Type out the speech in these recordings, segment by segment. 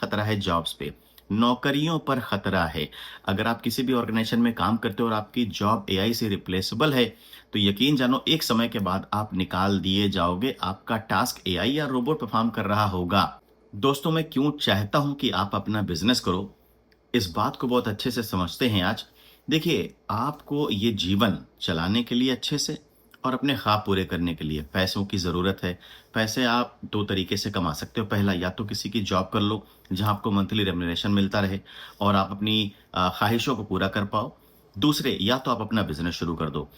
खतरा है जॉब्स पे, नौकरियों पर खतरा है। अगर आप किसी भी ऑर्गेनाइजेशन में काम करते हो और आपकी जॉब एआई से रिप्लेसेबल है, तो यकीन जानो एक समय के बाद आप निकाल दिए जाओगे, आपका टास्क एआई या रोबोट परफॉर्म कर रहा होगा। दोस्तों, मैं क्यों चाहता हूं कि आप अपना बिज़नेस करो, इस बात को बहुत अच्छे से समझते हैं आज। देखिए, आपको ये जीवन चलाने के लिए अच्छे से और अपने ख्वाब पूरे करने के लिए पैसों की ज़रूरत है। पैसे आप 2 तरीके से कमा सकते हो। पहला, या तो किसी की जॉब कर लो, जहाँ आपको मंथली रेम्युनरेशन मिलता रहे और आप अपनी ख्वाहिशों को पूरा कर पाओ। दूसरे, या तो आप अपना बिज़नेस शुरू कर दो।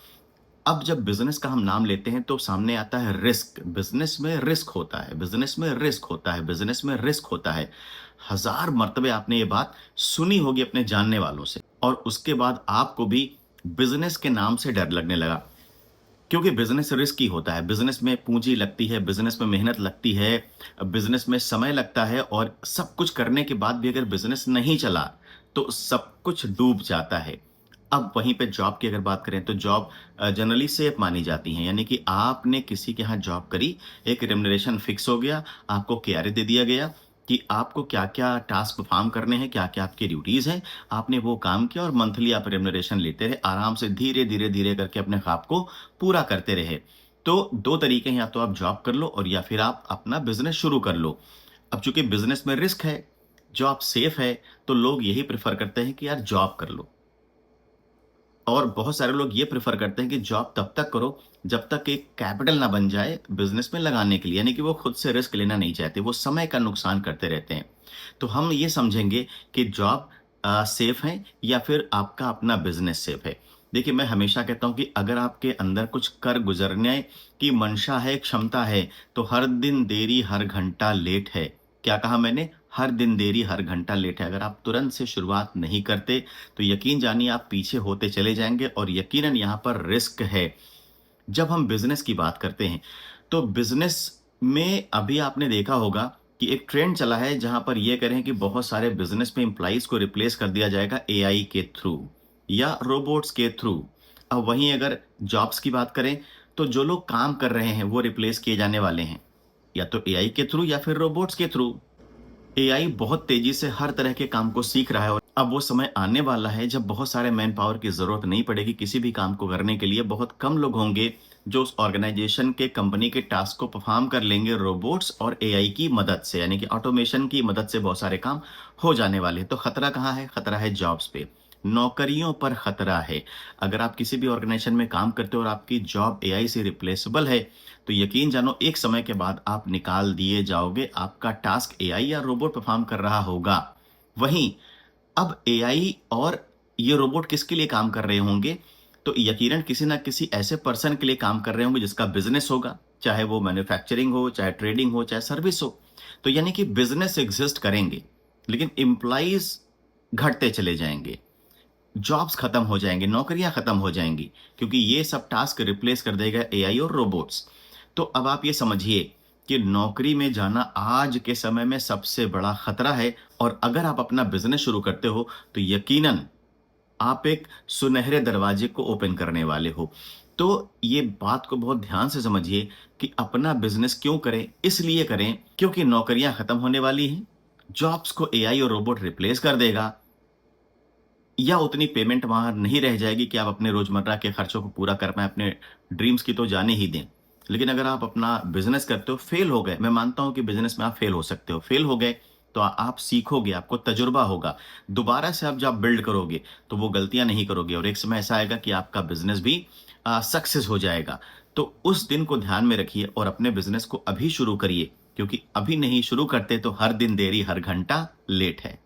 अब जब बिज़नेस का हम नाम लेते हैं तो सामने आता है रिस्क। बिज़नेस में रिस्क होता है, बिज़नेस में रिस्क होता है, बिज़नेस में रिस्क होता है। हज़ार मर्तबे आपने ये बात सुनी होगी अपने जानने वालों से और उसके बाद आपको भी बिज़नेस के नाम से डर लगने लगा। क्योंकि बिज़नेस रिस्की होता है, बिज़नेस में पूँजी लगती है, बिज़नेस में मेहनत लगती है, बिज़नेस में समय लगता है और सब कुछ करने के बाद भी अगर बिज़नेस नहीं चला, तो सब कुछ डूब जाता है। अब वहीं पे जॉब की अगर बात करें तो जॉब जनरली सेफ मानी जाती हैं, यानी कि आपने किसी के यहाँ जॉब करी, एक रेम्युनरेशन फिक्स हो गया, आपको KRA दे दिया गया कि आपको क्या-क्या टास्क परफ़ॉर्म करने हैं, क्या-क्या आपकी ड्यूटीज़ हैं, आपने वो काम किया और मंथली आप रेम्युनरेशन लेते रहे, आराम से धीरे करके अपने ख्वाब को पूरा करते रहे। तो 2 तरीके हैं, या तो आप जॉब कर लो और या फिर आप अपना बिज़नेस शुरू कर लो। अब चूँकि बिज़नेस में रिस्क है, जॉब सेफ है, तो लोग यही प्रेफ़र करते हैं कि यार जॉब कर लो। और बहुत सारे लोग ये प्रेफ़र करते हैं कि जॉब तब तक करो, जब तक एक कैपिटल ना बन जाए बिज़नेस में लगाने के लिए, यानी कि वो खुद से रिस्क लेना नहीं चाहते, वो समय का नुकसान करते रहते हैं। तो हम ये समझेंगे कि जॉब सेफ़ है या फिर आपका अपना बिज़नेस सेफ़ है। देखिए, मैं हमेशा कहता हूँ कि अगर आपके अंदर कुछ कर गुज़रने की मंशा है, क्षमता है, तो हर दिन देरी, हर घंटा लेट है। क्या कहा मैंने? हर दिन देरी, हर घंटा लेट है। अगर आप तुरंत से शुरुआत नहीं करते, तो यकीन जानिए आप पीछे होते चले जाएँगे और यकीनन यहाँ पर रिस्क है। जब हम बिज़नेस की बात करते हैं, तो बिज़नेस में अभी आपने देखा होगा कि एक ट्रेंड चला है जहाँ पर ये कह रहे हैं कि बहुत सारे बिज़नेस में एम्प्लॉइज़ को रिप्लेस कर दिया जाएगा एआई के थ्रू या रोबोट्स के थ्रू। अब वहीं अगर जॉब्स की बात करें, तो जो लोग काम कर रहे हैं वो रिप्लेस किए जाने वाले हैं, या तो एआई के थ्रू या फिर रोबोट्स के थ्रू। एआई बहुत तेजी से हर तरह के काम को सीख रहा है और अब वो समय आने वाला है जब बहुत सारे मैन पावर की ज़रूरत नहीं पड़ेगी किसी भी काम को करने के लिए। बहुत कम लोग होंगे जो उस ऑर्गेनाइजेशन के कंपनी के टास्क को परफॉर्म कर लेंगे रोबोट्स और एआई की मदद से, यानी कि ऑटोमेशन की मदद से बहुत सारे काम हो जाने वाले हैं। तो खतरा कहाँ है? खतरा है जॉब्स पे, नौकरियों पर खतरा है। अगर आप किसी भी ऑर्गेनाइजेशन में काम करते हो और आपकी जॉब एआई से रिप्लेसेबल है, तो यकीन जानो एक समय के बाद आप निकाल दिए जाओगे, आपका टास्क एआई या रोबोट परफॉर्म कर रहा होगा। वहीं अब एआई और ये रोबोट किसके लिए काम कर रहे होंगे? तो यकीनन किसी न किसी ऐसे पर्सन के लिए काम कर रहे होंगे जिसका बिज़नेस होगा, चाहे वो मैन्युफैक्चरिंग हो, चाहे ट्रेडिंग हो, चाहे सर्विस हो। तो यानी कि बिज़नेस एक्ज़िस्ट करेंगे, लेकिन एम्प्लॉइज़ घटते चले जाएँगे, जॉब्स खत्म हो जाएँगे, नौकरियाँ खत्म हो जाएँगी, क्योंकि ये सब टास्क रिप्लेस कर देगा एआई और रोबोट्स। तो अब आप ये समझिए कि नौकरी में जाना आज के समय में सबसे बड़ा खतरा है और अगर आप अपना बिज़नेस शुरू करते हो, तो यकीनन आप एक सुनहरे दरवाजे को ओपन करने वाले हो। तो ये बात को बहुत ध्यान से समझिए कि अपना बिज़नेस क्यों करें? इसलिए करें क्योंकि नौकरियाँ खत्म होने वाली हैं, जॉब्स को एआई और रोबोट रिप्लेस कर देगा या उतनी पेमेंट वहाँ नहीं रह जाएगी कि आप अपने रोज़मर्रा के खर्चों को पूरा कर पाएँ, अपने ड्रीम्स की तो जाने ही दें। लेकिन अगर आप अपना बिज़नेस करते हो, फेल हो गए, मैं मानता हूँ कि बिज़नेस में आप फेल हो सकते हो। फेल हो गए, तो आप सीखोगे, आपको तजुर्बा होगा। दोबारा से आप जब बिल्ड करोगे, तो वो गलतियाँ नहीं करोगे और एक समय ऐसा आएगा कि आपका बिज़नेस भी सक्सेस हो जाएगा। तो उस दिन को ध्यान में रखिए और अपने बिज़नेस को अभी शुरू करिए, क्योंकि अभी नहीं शुरू करते तो हर दिन देरी, हर घंटा लेट है।